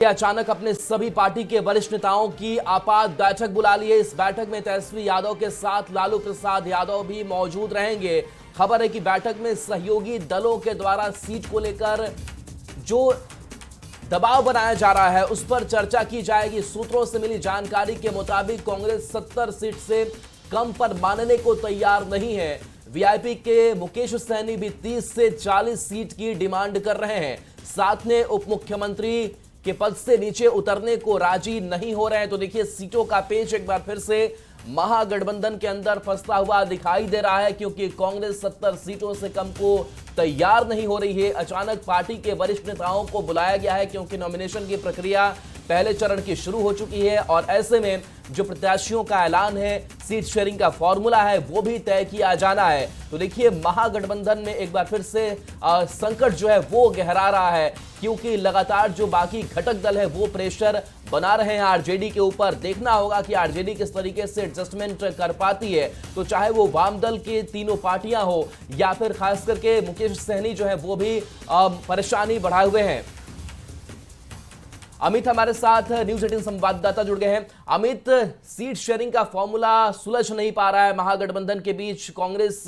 अचानक अपने सभी पार्टी के वरिष्ठ नेताओं की आपात बैठक बुला ली है। इस बैठक में तेजस्वी यादव के साथ लालू प्रसाद यादव भी मौजूद रहेंगे। खबर है कि बैठक में सहयोगी दलों के द्वारा सीट को लेकर जो दबाव बनाया जा रहा है उस पर चर्चा की जाएगी। सूत्रों से मिली जानकारी के मुताबिक कांग्रेस 70 सीट से कम पर मानने को तैयार नहीं है। वीआईपी के मुकेश सहनी भी 30 से 40 सीट की डिमांड कर रहे हैं। साथ में उप मुख्यमंत्री के पद से नीचे उतरने को राजी नहीं हो रहे हैं। तो देखिए, सीटों का पेच एक बार फिर से महागठबंधन के अंदर फंसता हुआ दिखाई दे रहा है, क्योंकि कांग्रेस 70 सीटों से कम को तैयार नहीं हो रही है। अचानक पार्टी के वरिष्ठ नेताओं को बुलाया गया है, क्योंकि नॉमिनेशन की प्रक्रिया पहले चरण की शुरू हो चुकी है और ऐसे में जो प्रत्याशियों का ऐलान है, सीट शेयरिंग का फॉर्मूला है, वो भी तय किया जाना है। तो देखिए, महागठबंधन में एक बार फिर से संकट जो है वो गहरा रहा है, क्योंकि लगातार जो बाकी घटक दल है वो प्रेशर बना रहे हैं आरजेडी के ऊपर। देखना होगा कि आरजेडी किस तरीके से एडजस्टमेंट कर पाती है। तो चाहे वो वाम दल के तीनों पार्टियां हो या फिर खास करके मुकेश सहनी जो है वो भी परेशानी बढ़ाए हुए हैं। अमित हमारे साथ न्यूज 18 संवाददाता जुड़ गए हैं। अमित, सीट शेयरिंग का फॉर्मूला सुलझ नहीं पा रहा है महागठबंधन के बीच। कांग्रेस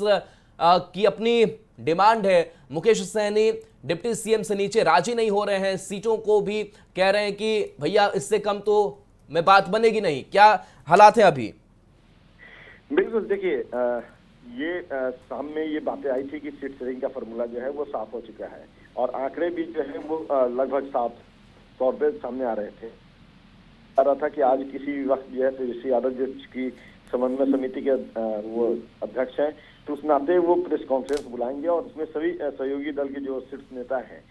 की अपनी डिमांड है, मुकेश सहनी डिप्टी सीएम से नीचे राजी नहीं हो रहे हैं। सीटों को भी कह रहे हैं कि भैया इससे कम तो में बात बनेगी नहीं। क्या हालात है अभी? बिल्कुल, देखिए, ये सामने ये बातें आई थी कि सीट शेयरिंग का फॉर्मूला जो है वो साफ हो चुका है और आंकड़े भी जो है वो लगभग साफ तौर पे सामने आ रहे थे। आ रहा था कि आज किसी वक्त जो है तेजस्वी यादव जिसकी समन्वय समिति के वो अध्यक्ष हैं, तो उस नाते वो प्रेस कॉन्फ्रेंस बुलाएंगे और उसमें सभी सहयोगी दल के जो शीर्ष नेता हैं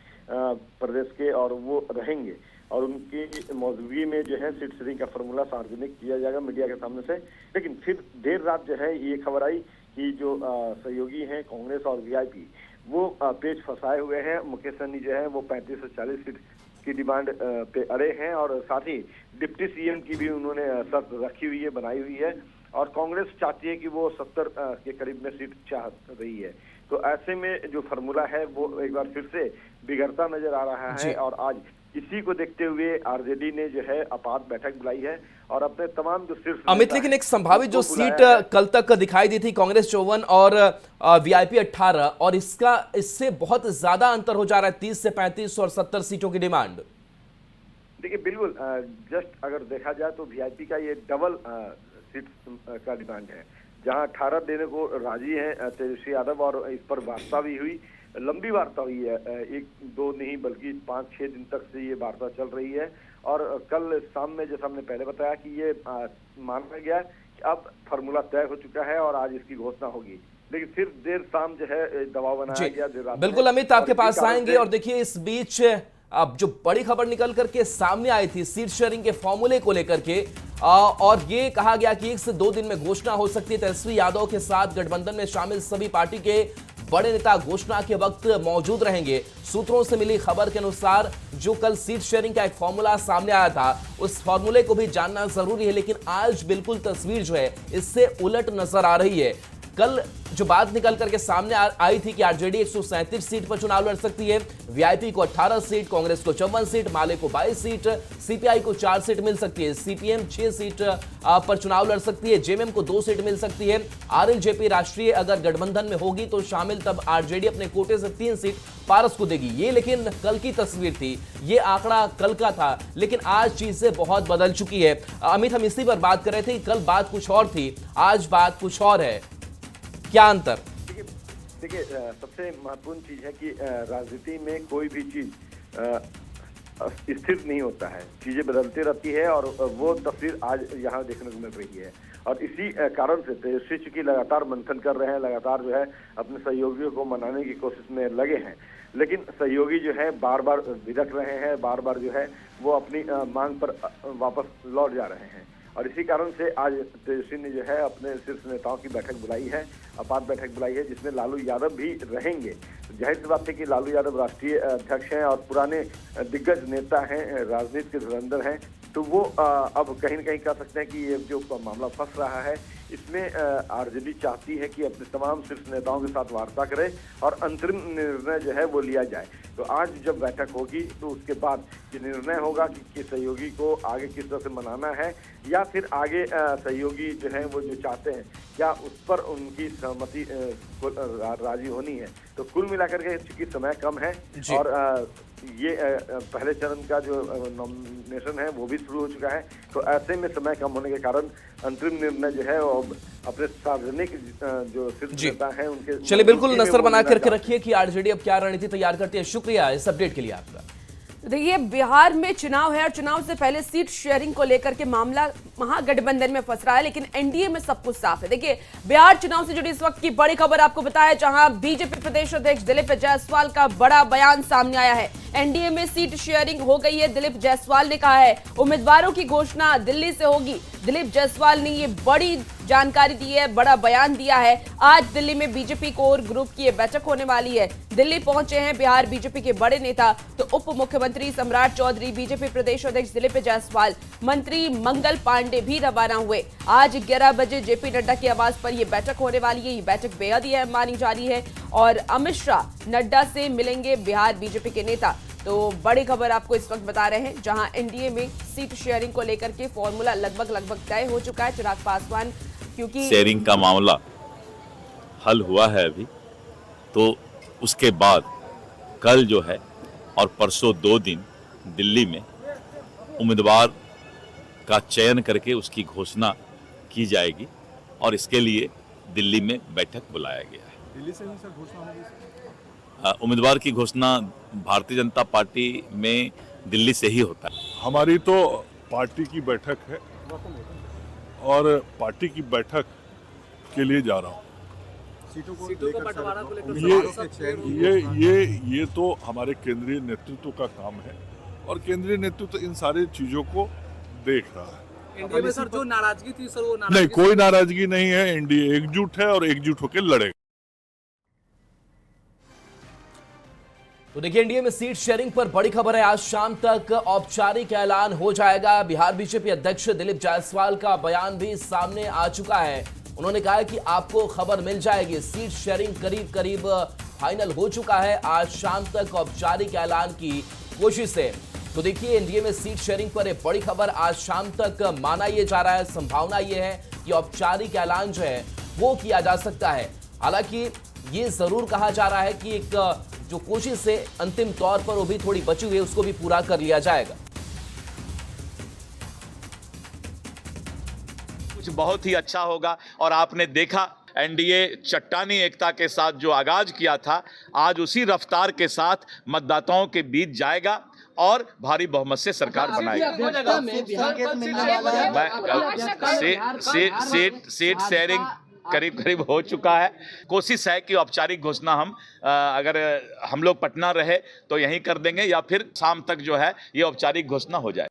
प्रदेश के और वो रहेंगे और उनकी मौजूदगी में जो है सीट शेयरिंग का फॉर्मूला सार्वजनिक किया जाएगा मीडिया के सामने से। लेकिन फिर देर रात जो है ये खबर आई कि जो सहयोगी हैं कांग्रेस और वीआईपी वो पेच फंसाए हुए हैं। मुकेश सहनी जो है वो 35 से 40 सीट की डिमांड पे अड़े हैं और साथ ही डिप्टी सीएम की भी उन्होंने शर्त रखी हुई है, बनाई हुई है और कांग्रेस चाहती है कि वो 70 के करीब में सीट चाह रही है। तो ऐसे में जो फॉर्मूला है वो एक बार फिर से बिगड़ता नजर आ रहा है और आज इसी को देखते हुए आरजेडी ने जो है आपात बैठक बुलाई है और अपने तमाम जो शीर्ष अमित, लेकिन एक संभावित जो सीट कल तक दिखाई दी थी, कांग्रेस 54 और वीआईपी 18, और इससे बहुत ज्यादा अंतर हो जा रहा है, 30 से 35 और 70 सीटों की डिमांड। देखिए, बिल्कुल, जस्ट अगर देखा जाए तो वीआईपी का ये डबल सीट का डिमांड है, जहां 18 देने को राजी है तेजस्वी यादव और इस पर वार्ता भी हुई, लंबी वार्ता हुई है, एक दो नहीं बल्कि 5-6 दिन तक से ये वार्ता चल रही है और कल शाम में जैसा हमने पहले बताया कि ये माना गया कि अब फॉर्मूला तय हो चुका है और आज इसकी घोषणा होगी। लेकिन फिर देर शाम जो है दबाव बनाया गया। बिल्कुल अमित, आपके पास आएंगे और देखिए, इस बीच अब जो बड़ी खबर निकल करके सामने आई थी सीट शेयरिंग के फॉर्मूले को लेकर के, और ये कहा गया कि 1 से 2 दिन में घोषणा हो सकती है। तेजस्वी यादव के साथ गठबंधन में शामिल सभी पार्टी के बड़े नेता घोषणा के वक्त मौजूद रहेंगे। सूत्रों से मिली खबर के अनुसार जो कल सीट शेयरिंग का एक फॉर्मूला सामने आया था, उस फॉर्मूले को भी जानना जरूरी है, लेकिन आज बिल्कुल तस्वीर जो है इससे उलट नजर आ रही है। कल जो बात निकल करके सामने आई थी कि आरजेडी 137 सीट पर चुनाव लड़ सकती है, वीआईपी को 18 सीट, कांग्रेस को 54 सीट, माले को 22 सीट, सीपीआई को 4 सीट मिल सकती है, सीपीएम 6 सीट पर चुनाव लड़ सकती है, जेएमएम को 2 सीट मिल सकती है, आरएलजेपी राष्ट्रीय अगर गठबंधन में होगी तो शामिल, तब आरजेडी अपने कोटे से 3 सीट पारस को देगी। ये लेकिन कल की तस्वीर थी, ये आंकड़ा कल का था, लेकिन आज चीजें बहुत बदल चुकी है। अमित, हम इसी पर बात कर रहे थे, कल बात कुछ और थी, आज बात कुछ और है। क्या अंतर? देखिए, सबसे महत्वपूर्ण चीज है कि राजनीति में कोई भी चीज स्थिर नहीं होता है, चीजें बदलती रहती है और वो तस्वीर आज यहाँ देखने को मिल रही है। और इसी कारण से तेजस्वी चूंकि लगातार मंथन कर रहे हैं, लगातार जो है अपने सहयोगियों को मनाने की कोशिश में लगे हैं, लेकिन सहयोगी जो है बार बार बिदक रहे हैं, बार बार जो है वो अपनी मांग पर वापस लौट जा रहे हैं। और इसी कारण से आज तेजस्वी ने जो है अपने शीर्ष नेताओं की बैठक बुलाई है, आपात बैठक बुलाई है, जिसमें लालू यादव भी रहेंगे। तो जाहिर सी बात है कि लालू यादव राष्ट्रीय अध्यक्ष हैं और पुराने दिग्गज नेता हैं, राजनीति के धुरंधर हैं, तो वो अब कहीं न कहीं कह सकते हैं कि ये जो मामला फंस रहा है, इसमें आरजेडी चाहती है कि अपने तमाम शीर्ष नेताओं के साथ वार्ता करे और अंतरिम निर्णय जो है वो लिया जाए। तो आज जब बैठक होगी तो उसके बाद ये निर्णय होगा कि सहयोगी को आगे किस तरह से मनाना है, या फिर आगे सहयोगी जो है वो जो चाहते हैं क्या उस पर उनकी सहमति राजी होनी है। तो कुल मिलाकर के चूंकि समय कम है और ये पहले चरण का जो नॉमिनेशन है वो भी शुरू हो चुका है, तो ऐसे में समय कम होने के कारण अंतरिम निर्णय जो है और अपने सार्वजनिक जो शीर्ष नेता हैं उनके चलिए बिल्कुल नजर बना करके रखिए कि आरजेडी अब क्या रणनीति तैयार करती है। शुक्रिया इस अपडेट के लिए आपका। देखिए, बिहार में चुनाव है और चुनाव से पहले सीट शेयरिंग को लेकर के मामला महागठबंधन में फंस रहा है, लेकिन एनडीए में सब कुछ साफ है। देखिए, बिहार चुनाव से जुड़ी इस वक्त की बड़ी खबर आपको बताया, जहां बीजेपी प्रदेश अध्यक्ष दिलीप जायसवाल का बड़ा बयान सामने आया है। एनडीए में सीट शेयरिंग हो गई है, दिलीप जायसवाल ने कहा है उम्मीदवारों की घोषणा दिल्ली से होगी। दिलीप जायसवाल ने ये बड़ी जानकारी दी है, बड़ा बयान दिया है। आज दिल्ली में बीजेपी कोर ग्रुप की ये बैठक होने वाली है। दिल्ली पहुंचे हैं बिहार बीजेपी के बड़े नेता, तो उप मुख्यमंत्री सम्राट चौधरी, बीजेपी प्रदेश अध्यक्ष दिलीप जायसवाल, मंत्री मंगल पांडे भी रवाना हुए। आज 11 बजे जेपी नड्डा के आवास पर यह बैठक होने वाली है। ये बैठक बेहद ही अहम मानी जा रही है और अमित शाह नड्डा से मिलेंगे बिहार बीजेपी के नेता। तो बड़ी खबर आपको इस वक्त बता रहे हैं, जहां एनडीए में सीट शेयरिंग को लेकर के फॉर्मूला लगभग तय हो चुका है। चिराग पासवान क्योंकि शेयरिंग का मामला हल हुआ है अभी, तो उसके बाद कल जो है और परसों 2 दिन दिल्ली में उम्मीदवार का चयन करके उसकी घोषणा की जाएगी और इसके लिए दिल्ली में बैठक बुलाया गया है। दिल्ली से ही सर घोषणा होगी? उम्मीदवार की घोषणा भारतीय जनता पार्टी में दिल्ली से ही होता है। हमारी तो पार्टी की बैठक है और पार्टी की बैठक के लिए जा रहा हूँ। सीटों का बंटवारा को लेकर ये तो हमारे केंद्रीय नेतृत्व का काम है और केंद्रीय नेतृत्व इन सारी चीजों को देख रहा है। एनडीए में सर जो नाराजगी थी सर वो नहीं, कोई नाराजगी नहीं है। एनडीए एकजुट है और एकजुट होकर लड़ेगा। तो देखिए, एनडीए में सीट शेयरिंग पर बड़ी खबर है। आज शाम तक औपचारिक ऐलान हो जाएगा। बिहार बीजेपी अध्यक्ष दिलीप जायसवाल का बयान भी सामने आ चुका है। उन्होंने कहा है कि आपको खबर मिल जाएगी। सीट शेयरिंग करीब फाइनल हो चुका है। आज शाम तक औपचारिक ऐलान की कोशिश है। तो देखिए, एनडीए में सीट शेयरिंग पर एक बड़ी खबर आज शाम तक माना यह जा रहा है। संभावना यह है कि औपचारिक ऐलान जो है वो किया जा सकता है। हालांकि ये जरूर कहा जा रहा है कि एक जो कोशिश है अंतिम तौर पर वो भी थोड़ी बची हुई है, उसको भी पूरा कर लिया जाएगा। कुछ बहुत ही अच्छा होगा और आपने देखा एनडीए चट्टानी एकता के साथ जो आगाज किया था, आज उसी रफ्तार के साथ मतदाताओं के बीच जाएगा और भारी बहुमत से सरकार बनाएगी। सीट शेयरिंग करीब हो चुका है। कोशिश है कि औपचारिक घोषणा अगर हम लोग पटना रहे तो यहीं कर देंगे या फिर शाम तक जो है ये औपचारिक घोषणा हो जाए।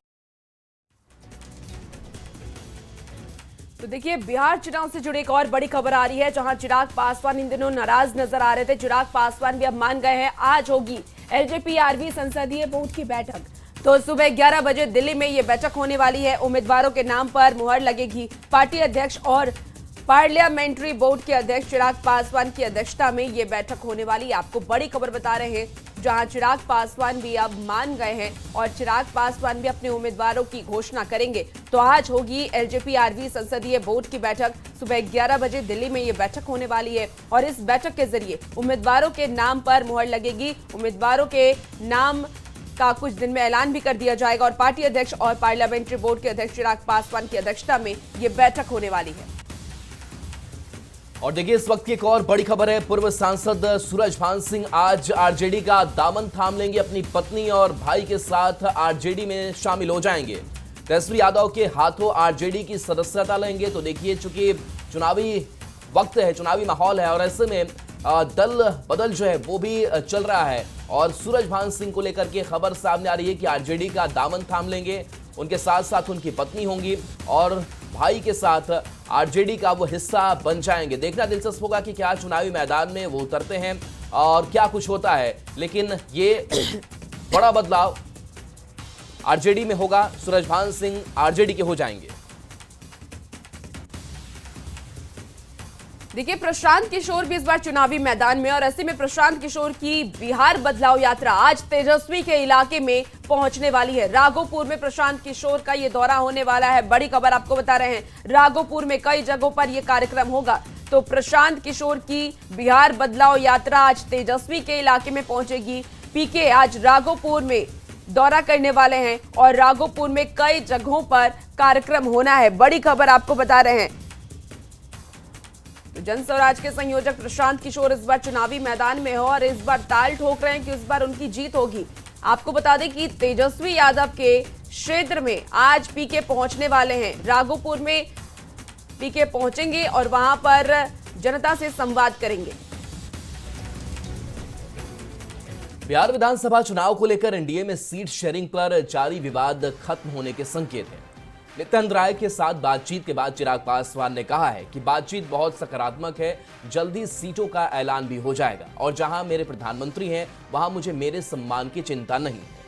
तो देखिए, बिहार चुनाव से जुड़ी एक और बड़ी खबर आ रही है, जहां चिराग पासवान इन दिनों नाराज नजर आ रहे थे। चिराग पासवान भी अब मान गए हैं, आज होगी एलजेपी-आरवी संसदीय बोर्ड की बैठक। तो सुबह 11 बजे दिल्ली में ये बैठक होने वाली है। उम्मीदवारों के नाम पर मुहर लगेगी। पार्टी अध्यक्ष और पार्लियामेंट्री बोर्ड के अध्यक्ष चिराग पासवान की अध्यक्षता में ये बैठक होने वाली है। आपको बड़ी खबर बता रहे हैं, जहां चिराग पासवान भी अब मान गए हैं और चिराग पासवान भी अपने उम्मीदवारों की घोषणा करेंगे। तो आज होगी एलजेपी-आरवी संसदीय बोर्ड की बैठक। सुबह 11 बजे दिल्ली में ये बैठक होने वाली है और इस बैठक के जरिए उम्मीदवारों के नाम पर मुहर लगेगी। उम्मीदवारों के नाम का कुछ दिन में ऐलान भी कर दिया जाएगा और पार्टी अध्यक्ष और पार्लियामेंट्री बोर्ड के अध्यक्ष चिराग पासवान की अध्यक्षता में ये बैठक होने वाली है। और देखिए, इस वक्त की एक और बड़ी खबर है। पूर्व सांसद सूरजभान सिंह आज आरजेडी का दामन थाम लेंगे। अपनी पत्नी और भाई के साथ आरजेडी में शामिल हो जाएंगे। तेजस्वी यादव के हाथों आरजेडी की सदस्यता लेंगे। तो देखिए, चूंकि चुनावी वक्त है, चुनावी माहौल है और ऐसे में दल बदल जो है वो भी चल रहा है और सूरजभान सिंह को लेकर के खबर सामने आ रही है कि आरजेडी का दामन थाम लेंगे। उनके साथ साथ उनकी पत्नी होंगी और भाई के साथ आरजेडी का वो हिस्सा बन जाएंगे। देखना दिलचस्प होगा कि क्या चुनावी मैदान में वो उतरते हैं और क्या कुछ होता है। लेकिन ये बड़ा बदलाव आरजेडी में होगा, सूरजभान सिंह आरजेडी के हो जाएंगे। देखिए, प्रशांत किशोर भी इस बार चुनावी मैदान में, और ऐसे में प्रशांत किशोर की बिहार बदलाव यात्रा आज तेजस्वी के इलाके में पहुंचने वाली है। राघोपुर में प्रशांत किशोर का ये दौरा होने वाला है। बड़ी खबर आपको बता रहे हैं, राघोपुर में कई जगहों पर यह कार्यक्रम होगा। तो प्रशांत किशोर की बिहार बदलाव यात्रा आज तेजस्वी के इलाके में पहुंचेगी। पीके आज राघोपुर में दौरा करने वाले हैं और राघोपुर में कई जगहों पर कार्यक्रम होना है। बड़ी खबर आपको बता रहे हैं। तो जन स्वराज के संयोजक प्रशांत किशोर इस बार चुनावी मैदान में हो और इस बार ताल ठोक रहे हैं कि इस बार उनकी जीत होगी। आपको बता दें कि तेजस्वी यादव के क्षेत्र में आज पीके पहुंचने वाले हैं। राघोपुर में पीके पहुंचेंगे और वहां पर जनता से संवाद करेंगे। बिहार विधानसभा चुनाव को लेकर एनडीए में सीट शेयरिंग पर जारी विवाद खत्म होने के संकेत हैं। नित्यानंद राय के साथ बातचीत के बाद चिराग पासवान ने कहा है कि बातचीत बहुत सकारात्मक है, जल्दी सीटों का ऐलान भी हो जाएगा और जहां मेरे प्रधानमंत्री हैं वहां मुझे मेरे सम्मान की चिंता नहीं है।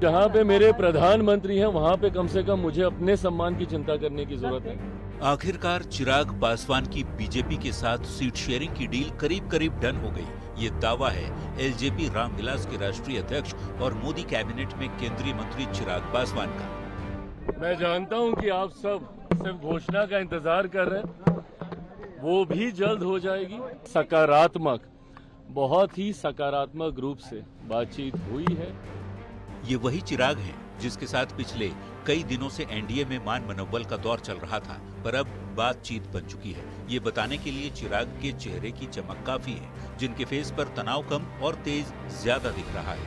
जहाँ पे मेरे प्रधानमंत्री हैं वहाँ पे कम से कम मुझे अपने सम्मान की चिंता करने की जरूरत है। आखिरकार चिराग पासवान की बीजेपी के साथ सीट शेयरिंग की डील करीब करीब डन हो गई। ये दावा है एलजेपी रामविलास के राष्ट्रीय अध्यक्ष और मोदी कैबिनेट में केंद्रीय मंत्री चिराग पासवान का। मैं जानता हूँ कि आप सब सिर्फ घोषणा का इंतजार कर रहे हैं, वो भी जल्द हो जाएगी। सकारात्मक, बहुत ही सकारात्मक रूप से बातचीत हुई है। ये वही चिराग हैं जिसके साथ पिछले कई दिनों से एनडीए में मान मनोबल का दौर चल रहा था, पर अब बातचीत बन चुकी है। ये बताने के लिए चिराग के चेहरे की चमक काफी है, जिनके फेस पर तनाव कम और तेज ज्यादा दिख रहा है।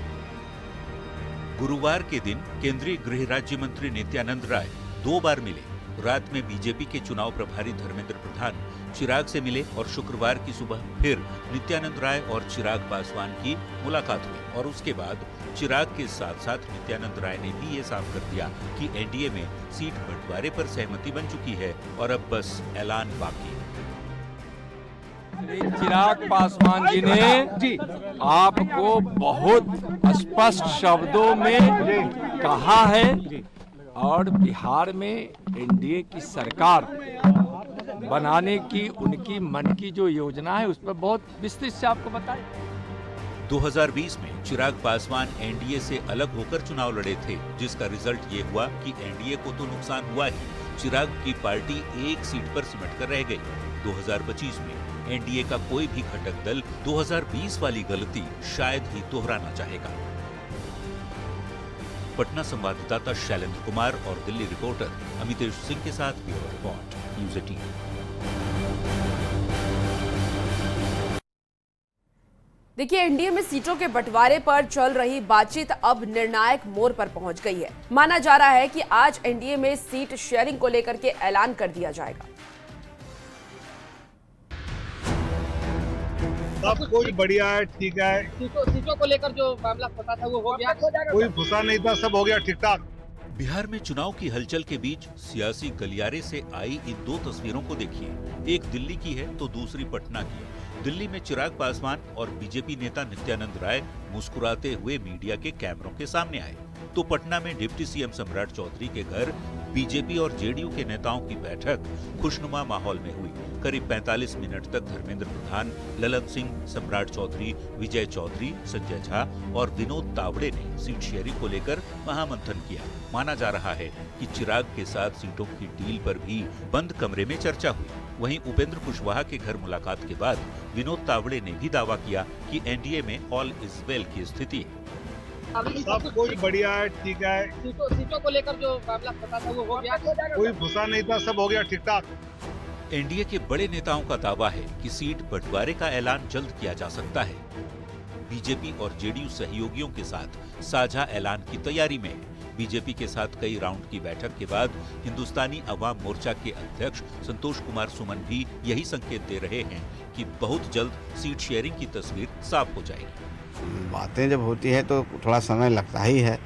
गुरुवार के दिन केंद्रीय गृह राज्य मंत्री नित्यानंद राय 2 बार मिले। रात में बीजेपी के चुनाव प्रभारी धर्मेंद्र प्रधान चिराग से मिले और शुक्रवार की सुबह फिर नित्यानंद राय और चिराग पासवान की मुलाकात हुई। और उसके बाद चिराग के साथ साथ नित्यानंद राय ने भी ये साफ कर दिया कि एनडीए में सीट बंटवारे पर सहमति बन चुकी है और अब बस ऐलान बाकी है। चिराग पासवान जी ने आपको बहुत स्पष्ट शब्दों में कहा है और बिहार में एनडीए की सरकार बनाने की उनकी मन की जो योजना है उस पर बहुत विस्तृत से आपको बताएं। 2020 में चिराग पासवान एनडीए से अलग होकर चुनाव लड़े थे, जिसका रिजल्ट ये हुआ कि एनडीए को तो नुकसान हुआ ही, चिराग की पार्टी एक सीट पर सिमट कर रह गई। 2025 में एनडीए का कोई भी घटक दल 2020 वाली गलती शायद ही दोहराना चाहेगा। पटना संवाददाता शैलेंद्र कुमार और दिल्ली रिपोर्टर अमितेश सिंह के साथ ब्यूरो रिपोर्ट, न्यूज़ 18। देखिए, एनडीए में सीटों के बंटवारे पर चल रही बातचीत अब निर्णायक मोड़ पर पहुंच गई है। माना जा रहा है कि आज एनडीए में सीट शेयरिंग को लेकर के ऐलान कर दिया जाएगा। सब कुछ बढ़िया है, ठीक है। सीटों को लेकर जो मामला पता था वो हो गया, कोई घुसा नहीं था, सब हो गया ठीक ठाक। बिहार में चुनाव की हलचल के बीच सियासी गलियारे से आई इन 2 तस्वीरों को देखिए। एक दिल्ली की है तो दूसरी पटना की। दिल्ली में चिराग पासवान और बीजेपी नेता नित्यानंद राय मुस्कुराते हुए मीडिया के कैमरों के सामने आए, तो पटना में डिप्टी सीएम सम्राट चौधरी के घर बीजेपी और जेडीयू के नेताओं की बैठक खुशनुमा माहौल में हुई। करीब 45 मिनट तक धर्मेंद्र प्रधान, ललन सिंह, सम्राट चौधरी, विजय चौधरी, संजय झा और विनोद तावड़े ने सीट शेयरिंग को लेकर महामंथन किया। माना जा रहा है कि चिराग के साथ सीटों की डील पर भी बंद कमरे में चर्चा हुई। वहीं उपेंद्र कुशवाहा के घर मुलाकात के बाद विनोद तावड़े ने भी दावा किया कि एनडीए में ऑल इज वेल की स्थिति है। सब कुछ बढ़िया है, ठीक है। सीटों को लेकर जो मामला पता था वो हो गया, कोई घुसा नहीं था, सब हो गया ठीक ठाक। एनडीए के बड़े नेताओं का दावा है कि सीट बंटवारे का ऐलान जल्द किया जा सकता है। बीजेपी और जेडीयू सहयोगियों के साथ साझा ऐलान की तैयारी में है। बीजेपी के साथ कई राउंड की बैठक के बाद हिंदुस्तानी अवाम मोर्चा के अध्यक्ष संतोष कुमार सुमन भी यही संकेत दे रहे हैं कि बहुत जल्द सीट शेयरिंग की तस्वीर साफ हो जाएगी। बातें जब होती है तो थोड़ा समय लगता ही है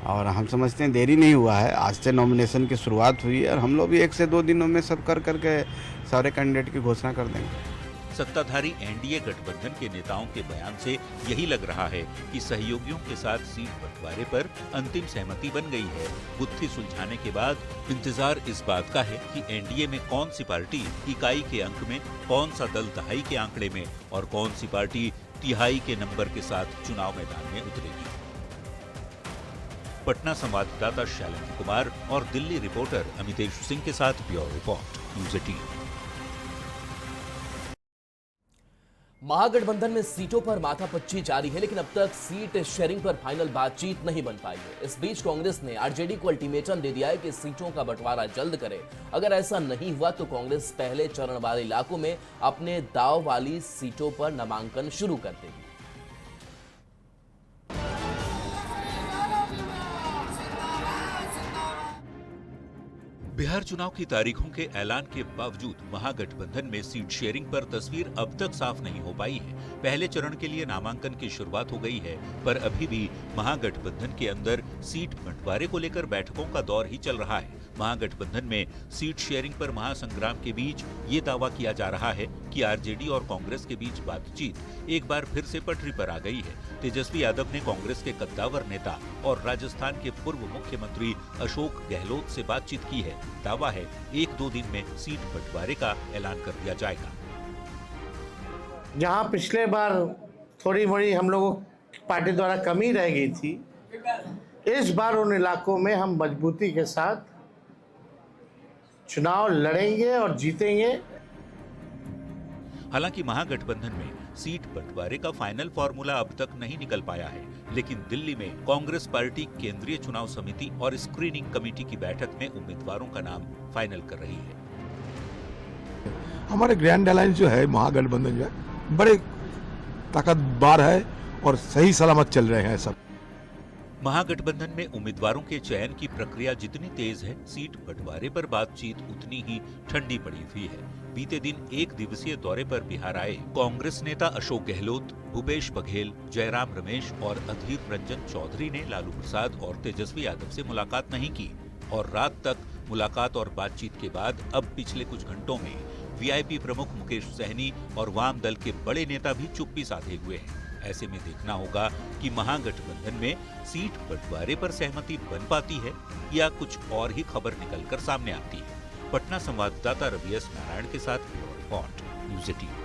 और हम समझते हैं देरी नहीं हुआ है, आज से नॉमिनेशन की शुरुआत हुई है और हम लोग भी 1 से 2 दिनों में सब करके सारे कैंडिडेट की घोषणा कर देंगे। सत्ताधारी एनडीए गठबंधन के नेताओं के बयान से यही लग रहा है कि सहयोगियों के साथ सीट बंटवारे पर अंतिम सहमति बन गई है। गुत्थी सुलझाने के बाद इंतजार इस बात का है कि एनडीए में कौन सी पार्टी इकाई के अंक में, कौन सा दल दहाई के आंकड़े में और कौन सी पार्टी तिहाई के नंबर के साथ चुनाव मैदान में उतरेगी। पटना संवाददाता शैलेंद्र कुमार और दिल्ली रिपोर्टर अमितेश सिंह के साथ ब्यूरो रिपोर्ट, न्यूज़ 18। महागठबंधन में सीटों पर माथापच्ची जारी है, लेकिन अब तक सीट शेयरिंग पर फाइनल बातचीत नहीं बन पाई है। इस बीच कांग्रेस ने आरजेडी को अल्टीमेटम दे दिया है कि सीटों का बंटवारा जल्द करे। अगर ऐसा नहीं हुआ तो कांग्रेस पहले चरण वाले इलाकों में अपने दाव वाली सीटों पर नामांकन शुरू कर देगी। बिहार चुनाव की तारीखों के ऐलान के बावजूद महागठबंधन में सीट शेयरिंग पर तस्वीर अब तक साफ नहीं हो पाई है। पहले चरण के लिए नामांकन की शुरुआत हो गई है, पर अभी भी महागठबंधन के अंदर सीट बंटवारे को लेकर बैठकों का दौर ही चल रहा है। महागठबंधन में सीट शेयरिंग पर महासंग्राम के बीच ये दावा किया जा रहा है कि आरजेडी और कांग्रेस के बीच बातचीत एक बार फिर से पटरी पर आ गई है। तेजस्वी यादव ने कांग्रेस के कद्दावर नेता और राजस्थान के पूर्व मुख्यमंत्री अशोक गहलोत से बातचीत की है। दावा है 1-2 दिन में सीट बंटवारे का ऐलान कर दिया जाएगा। जहां पिछले बार थोड़ी मोड़ी हम लोगों की पार्टी द्वारा कमी रह गई थी, इस बार उन इलाकों में हम मजबूती के साथ चुनाव लड़ेंगे और जीतेंगे। हालांकि महागठबंधन में सीट बंटवारे का फाइनल फॉर्मूला अब तक नहीं निकल पाया है, लेकिन दिल्ली में कांग्रेस पार्टी केंद्रीय चुनाव समिति और स्क्रीनिंग कमेटी की बैठक में उम्मीदवारों का नाम फाइनल कर रही है। हमारे ग्रैंड अलायंस जो है, महागठबंधन जो है, बड़े ताकतवर है और सही सलामत चल रहे हैं सब। महागठबंधन में उम्मीदवारों के चयन की प्रक्रिया जितनी तेज है, सीट बंटवारे पर बातचीत उतनी ही ठंडी पड़ी हुई है। बीते दिन 1 दिवसीय दौरे पर बिहार आए कांग्रेस नेता अशोक गहलोत, भूपेश बघेल, जयराम रमेश और अधीर रंजन चौधरी ने लालू प्रसाद और तेजस्वी यादव से मुलाकात नहीं की और रात तक मुलाकात और बातचीत के बाद अब पिछले कुछ घंटों में वीआईपी प्रमुख मुकेश सहनी और वाम दल के बड़े नेता भी चुप्पी साधे हुए हैं। ऐसे में देखना होगा कि महागठबंधन में सीट बंटवारे पर सहमति बन पाती है या कुछ और ही खबर निकलकर सामने आती है। पटना संवाददाता रवि एस नारायण के साथ ब्यूरो रिपोर्ट, न्यूज़ 18।